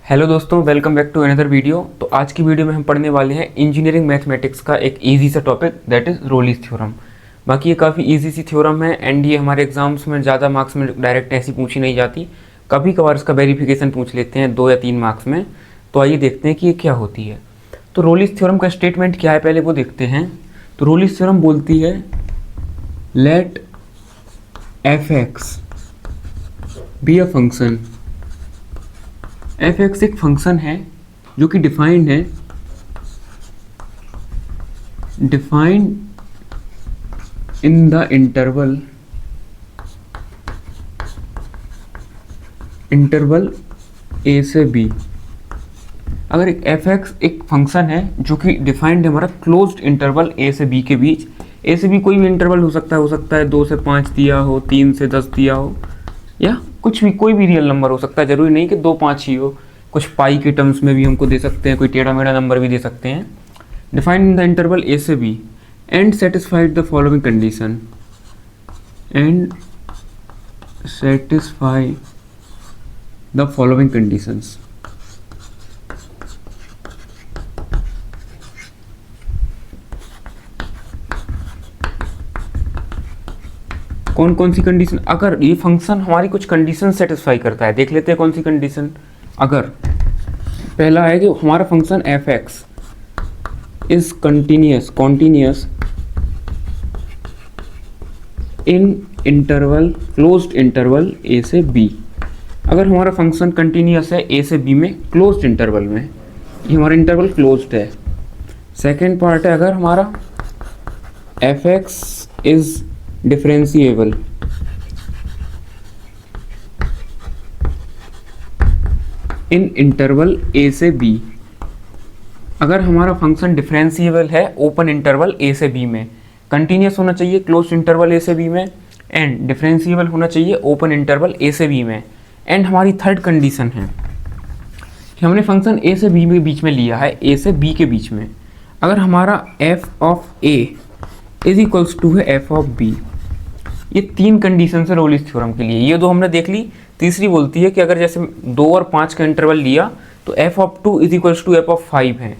Hello दोस्तों, welcome back to another video. तो आज की वीडियो में हम पढ़ने वाले हैं इंजीनियरिंग मैथमेटिक्स का एक इजी सा टॉपिक, दैट इज़ रोलीज थ्योरम। बाकी ये काफ़ी इजी सी थ्योरम है एंड ये हमारे एग्जाम्स में ज़्यादा मार्क्स में डायरेक्ट ऐसी पूछी नहीं जाती। कभी कभार इसका वेरिफिकेशन पूछ लेते हैं 2 या 3 मार्क्स में। तो आइए देखते हैं कि ये क्या होती है। तो रोलीज थ्योरम का स्टेटमेंट क्या है, पहले वो देखते हैं। तो रोलीज थ्योरम बोलती है let f x be a function. F x एक फंक्शन है जो कि defined in the interval A से बी। अगर एक एफ एक्स एक फंक्शन है जो कि डिफाइंड है हमारा क्लोज्ड इंटरवल ए से बी के बीच। ए से बी कोई भी इंटरवल हो सकता है 2 से 5 दिया हो, 3 से 10 दिया हो, या कुछ भी कोई भी रियल नंबर हो सकता है। जरूरी नहीं कि 2 5 ही हो, कुछ पाई के टर्म्स में भी हमको दे सकते हैं, कोई टेढ़ा मेढ़ा नंबर भी दे सकते हैं। Defined in the interval A से B and satisfied the following condition conditions. कौन कौन सी कंडीशन? अगर ये फंक्शन हमारी कुछ कंडीशन सेटिस्फाई करता है, देख लेते हैं कौन सी कंडीशन। अगर पहला है कि हमारा function F X is continuous in interval closed interval A से बी। अगर हमारा फंक्शन कंटिन्यूस है ए से बी में क्लोज्ड इंटरवल में, ये हमारा इंटरवल क्लोज्ड है। सेकेंड पार्ट है अगर हमारा F X is differentiable in interval A से बी। अगर हमारा फंक्शन डिफरेंशिएबल है ओपन इंटरवल ए से बी में, कंटिन्यूस होना चाहिए क्लोज इंटरवल ए से बी में, एंड डिफरेंशिएबल होना चाहिए ओपन इंटरवल ए से बी में। एंड हमारी थर्ड कंडीशन है कि हमने फंक्शन ए से बी के बीच में लिया है, ए से बी के बीच में। अगर हमारा f of A is equals to है एफ ऑफ बी। ये 3 कंडीशन है रोलीज थ्योरम के लिए। ये 2 हमने देख ली। तीसरी बोलती है कि अगर जैसे 2 और 5 का इंटरवल लिया तो f of 2 is equals to F of 5 है।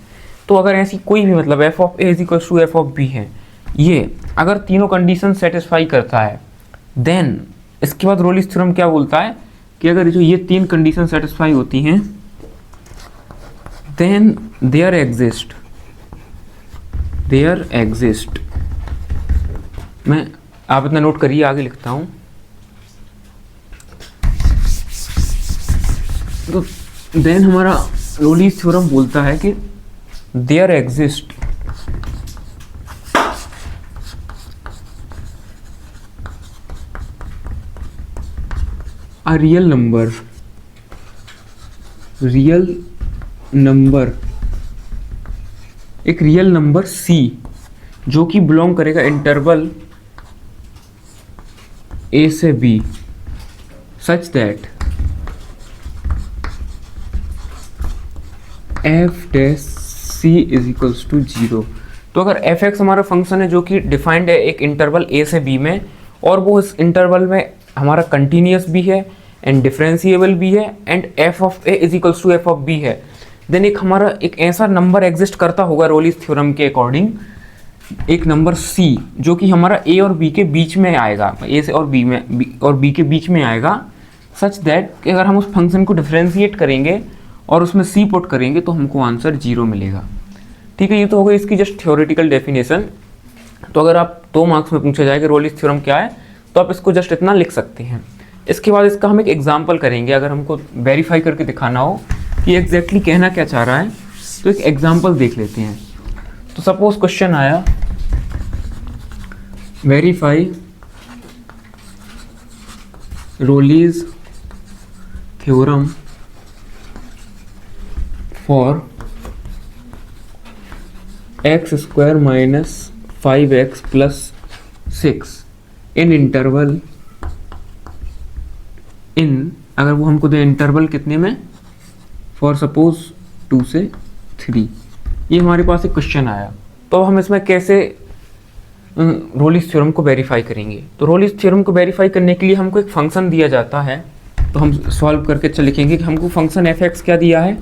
तो अगर ऐसी कोई भी मतलब f of A is equals to F of B है, ये अगर तीनों कंडीशन सेटिस्फाई करता है, देन इसके बाद रोलीज थ्योरम क्या बोलता है कि अगर जो ये 3 कंडीशन सेटिस्फाई होती हैं, देन देयर एग्जिस्ट। मैं आप इतना नोट करिए, आगे लिखता हूं। तो देन हमारा रोलीज थ्योरम बोलता है कि there exist a real number, एक रियल नंबर C जो कि बिलोंग करेगा इंटरवल A से B, such that F dash C is equals to 0। तो अगर एफ एक्स हमारा फंक्शन है जो कि डिफाइंड है एक इंटरवल ए से बी में, और वो इस इंटरवल में हमारा कंटिन्यूस भी है एंड डिफरेंशिएबल भी है, and f of A is equals to F of B है, देन एक हमारा एक ऐसा नंबर एग्जिस्ट करता होगा रोलीज थ्योरम के अकॉर्डिंग, एक नंबर C जो कि हमारा A और B के बीच में आएगा, A से और B में और B के बीच में आएगा, सच दैट कि अगर हम उस फंक्शन को डिफरेंशिएट करेंगे और उसमें C पुट करेंगे तो हमको आंसर 0 मिलेगा। ठीक है, ये तो हो गई इसकी जस्ट थ्योरेटिकल डेफिनेशन। तो अगर आप 2 मार्क्स में पूछा जाए कि रोलीज थ्योरम क्या है, तो आप इसको जस्ट इतना लिख सकते हैं। इसके बाद इसका हम एक एग्जाम्पल करेंगे। अगर हमको वेरीफाई करके दिखाना हो कि एग्जैक्टली कहना क्या चाह रहा है, तो एक एग्जाम्पल देख लेते हैं। तो सपोज क्वेश्चन आया, verify Rolle's theorem for X square minus 5x plus 6 in interval अगर वो हमको दे इंटरवल कितने में, फॉर सपोज 2 से 3। ये हमारे पास एक क्वेश्चन आया, तो हम इसमें कैसे रोलीज थ्योरम को वेरीफाई करेंगे। तो रोलीज थ्योरम को वेरीफाई करने के लिए हमको एक फंक्शन दिया जाता है तो हम सॉल्व करके चल लिखेंगे कि हमको फंक्शन एफ एक्स क्या दिया है,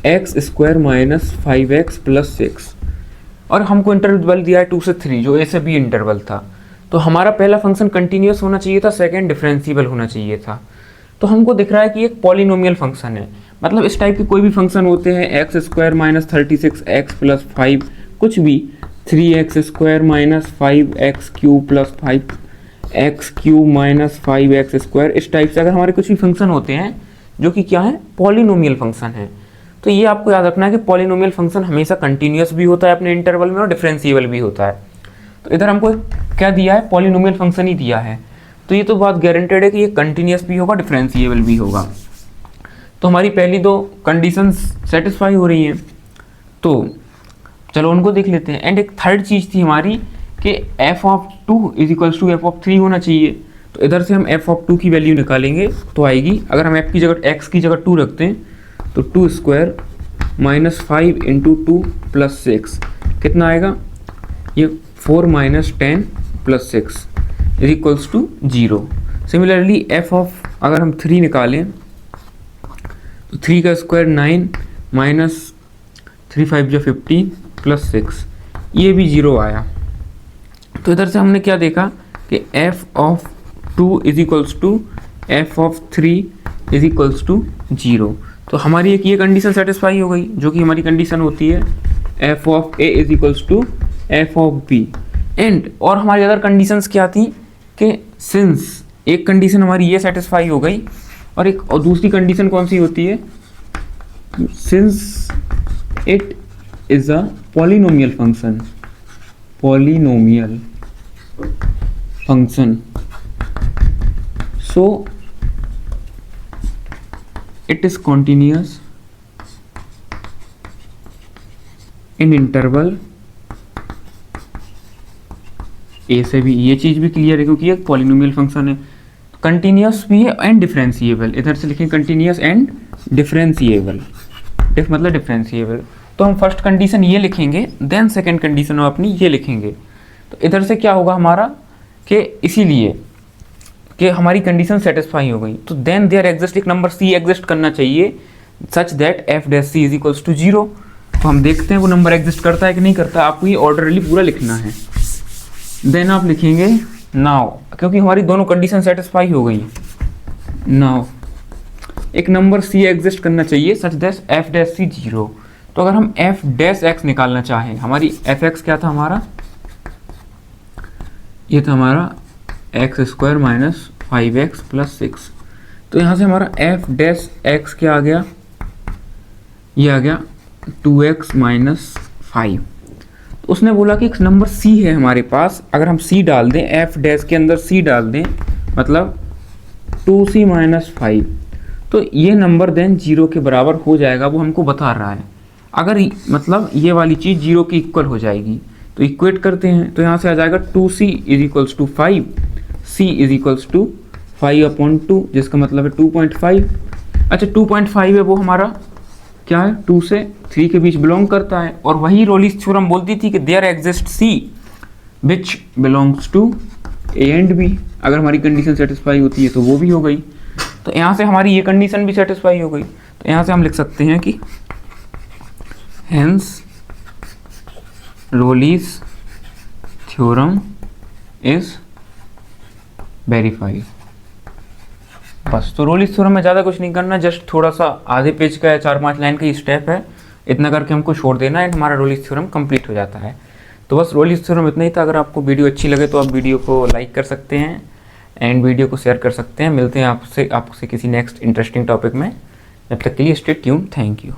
x square minus 5x plus 6, और हमको इंटरवल दिया है 2 से 3 जो ए से बी इंटरवल था। तो हमारा पहला फंक्शन कंटिन्यूस होना चाहिए था, सेकंड डिफरेंशिएबल होना चाहिए था। तो हमको दिख रहा है कि एक पॉलिनोमियल फंक्शन है, मतलब इस टाइप के कोई भी फंक्शन होते हैं, x square minus 36x plus 5 कुछ भी, 3x square minus 5x cube plus 5x cube minus 5x square, इस टाइप से अगर हमारे कुछ भी फंक्शन होते हैं जो कि क्या है, पॉलिनोमियल फंक्शन है, तो ये आपको याद रखना है कि पॉलिनोमियल फंक्शन हमेशा कंटिन्यूस भी होता है अपने इंटरवल में और डिफरेंशिएबल भी होता है। तो इधर हमको क्या दिया है, पॉलिनोमियल फंक्शन ही दिया है, तो ये तो बात गारंटेड है कि ये कंटिन्यूस भी होगा, डिफरेंशिएबल भी होगा। तो हमारी पहली दो कंडीशंस सेटिस्फाई हो रही हैं, तो चलो उनको देख लेते हैं। एंड एक थर्ड चीज़ थी हमारी कि f of 2 is equals to F of 3 होना चाहिए। तो इधर से हम एफ ऑफ 2 की वैल्यू निकालेंगे तो आएगी, अगर हम एफ की जगह एक्स की जगह 2 रखते हैं तो 2 स्क्वायर माइनस 5 इंटू 2 प्लस 6 कितना आएगा, ये 4 minus 10 plus 6 is equals to 0। Similarly f of अगर हम 3 निकालें तो 3 का स्क्वायर 9 माइनस 3 5 जो 15 प्लस 6, ये भी 0 आया। तो इधर से हमने क्या देखा कि f of 2 is equals to F of 3 is equals to 0। तो हमारी एक ये कंडीशन सेटिस्फाई हो गई जो कि हमारी कंडीशन होती है F of A is equals to F of B. And और हमारी अदर कंडीशंस क्या थी कि सिंस एक कंडीशन हमारी ये सेटिस्फाई हो गई और दूसरी कंडीशन कौन सी होती है, since it is a polynomial function, polynomial function, so it is continuous in interval a से b। ये चीज़ भी क्लियर है क्योंकि एक पॉलिनोमियल फंक्शन है, कंटिन्यूस भी है एंड डिफरेंशिएबल। इधर से लिखें कंटिन्यूस एंड डिफरेंशिएबल, मतलब डिफरेंशिएबल। तो हम फर्स्ट कंडीशन ये लिखेंगे, देन सेकंड कंडीशन हम अपनी ये लिखेंगे। तो इधर से क्या होगा हमारा कि इसीलिए कि हमारी कंडीशन सेटिस्फाई हो गई, तो देन देयर एग्जिस्ट एक नंबर सी एग्जिस्ट करना चाहिए such that F dash C is equals to 0। तो हम देखते हैं वो नंबर एग्जिस्ट करता है कि नहीं करता, आपको ये ऑर्डरली पूरा लिखना है। देन आप लिखेंगे नाउ, क्योंकि हमारी दोनों कंडीशन सेटिस्फाई हो गई, नाउ एक नंबर सी एग्जिस्ट करना चाहिए सच दैट एफ डैश सी 0। तो अगर हम एफ डैश एक्स निकालना चाहें, हमारी एफ एक्स क्या था हमारा, ये था हमारा x square minus 5x plus 6। तो यहाँ से हमारा एफ डैश एक्स क्या आ गया, ये आ गया 2x माइनस 5। तो उसने बोला कि एक नंबर c है हमारे पास, अगर हम c डाल दें, एफ डैश के अंदर c डाल दें, मतलब 2c माइनस 5, तो ये नंबर देन 0 के बराबर हो जाएगा, वो हमको बता रहा है। अगर मतलब ये वाली चीज़ 0 के इक्वल हो जाएगी तो इक्वेट करते हैं, तो यहाँ से आ जाएगा 2c is equals to 5, c is equals to 5/2, जिसका मतलब है 2.5। अच्छा 2.5 है वो हमारा क्या है, 2 से 3 के बीच बिलोंग करता है, और वही रोलिस थ्योरम बोलती थी कि there exist c which belongs to a and b। अगर हमारी कंडीशन सेटिस्फाई होती है तो वो भी हो गई, तो यहाँ से हमारी ये कंडीशन भी सेटिस्फाई हो गई। तो यहाँ से हम लिख सकते हैं कि हेंस रोलिस थ्योरम इज वेरीफाइड। बस, तो रोलिस थ्योरम में ज़्यादा कुछ नहीं करना, जस्ट थोड़ा सा आधे पेज का है, 4-5 लाइन का ही स्टेप है, इतना करके हमको छोड़ देना एंड हमारा रोलिस थ्योरम कंप्लीट हो जाता है। तो बस रोलिस थ्योरम इतना ही था। अगर आपको वीडियो अच्छी लगे तो आप वीडियो को लाइक कर सकते हैं एंड वीडियो को शेयर कर सकते हैं। मिलते हैं आपसे किसी नेक्स्ट इंटरेस्टिंग टॉपिक में, जब तक के लिए स्टे ट्यून्ड। Thank you.